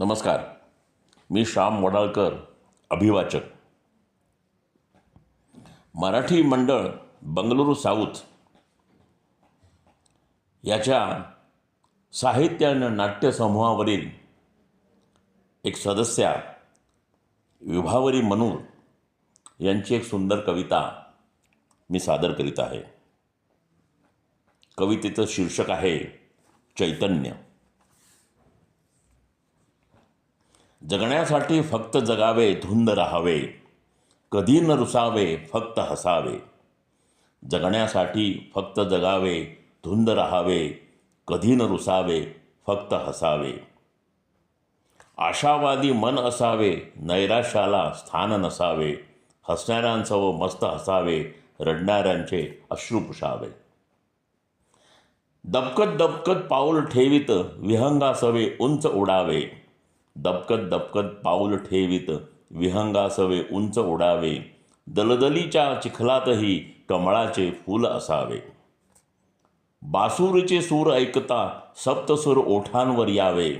नमस्कार. मी श्याम वडाळकर, अभिवाचक. मराठी मंडळ बंगळुरू साऊथ याच्या साहित्य आणि नाट्य समूहावरील एक सदस्या विभावरी मनूर यांची एक सुंदर कविता मी सादर करीत आहे. कवितेचं शीर्षक आहे चैतन्य. जगण्यासाठी फक्त जगावे, धुंद राहावे, कधी न रुसावे, फक्त हसावे. जगण्यासाठी फक्त जगावे, धुंद राहावे, कधी न रुसावे, फक्त हसावे. आशावादी मन असावे, नैराश्याला स्थान नसावे. हसणाऱ्यांचं व मस्त हसावे, रडणाऱ्यांचे अश्रू पुसावे. दबकत दबकत पाऊल ठेवीत, विहंगासवे उंच उडावे. दबकत दबकत पाऊल ठेवीत, विहंगासवे उंच उडावे. दलदलीच्या चिखलातही कमळाचे फूल असावे. बासुरीचे सूर ऐकता सप्तसूर ओठांवर यावे.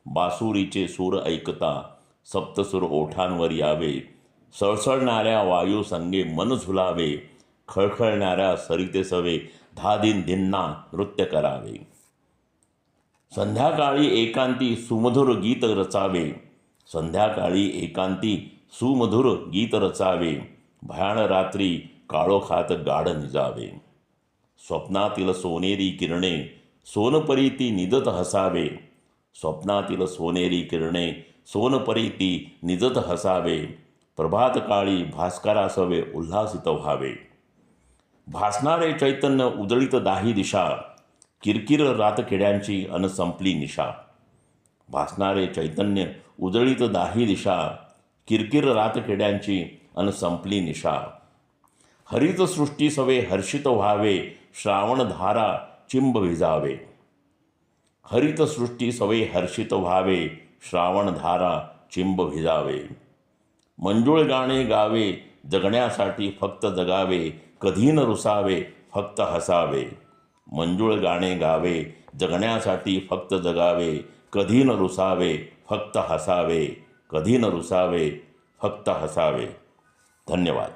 बासुरीचे सूर ऐकता सप्तसूर ओठांवर यावे. सळसळणाऱ्या वायू संगे मन झुलावे. खळखळणाऱ्या सरितेसवे धादिन धिन्ना नृत्य करावे. संध्याकाळी एकांती सुमधुर गीत रचावे. संध्याकाळी एकांती सुमधुर गीत रचावे. भयाण रात्री काळोखात गाढ निजावे. स्वप्नातील सोनेरी किरणे सोनपरी ती निजत हसावे. स्वप्नातील सोनेरी किरणे सोनपरी ती निजत हसावे. प्रभातकाळी भास्करासवे उल्हासित व्हावे. भासणारे चैतन्य उजळीत दाही दिशा, किरकिर रातकिड्यांची अन संपली निशा. भासणारे चैतन्य उजळीत दाही दिशा, किरकिर रातकिड्यांची अन संपली निशा. हरित सृष्टी सवे हर्षित व्हावे, श्रावणधारा चिंब भिजावे. हरित सृष्टी सवे हर्षित व्हावे, श्रावणधारा चिंब भिजावे. मंजुळ गाणे गावे, जगण्यासाठी फक्त जगावे, कधी न रुसावे, फक्त हसावे. मंजुळ गाणे गावे, जगण्यासाठी फक्त जगावे, कधी न रुसावे, फक्त हसावे. कधी न रुसावे, फक्त हसावे. धन्यवाद.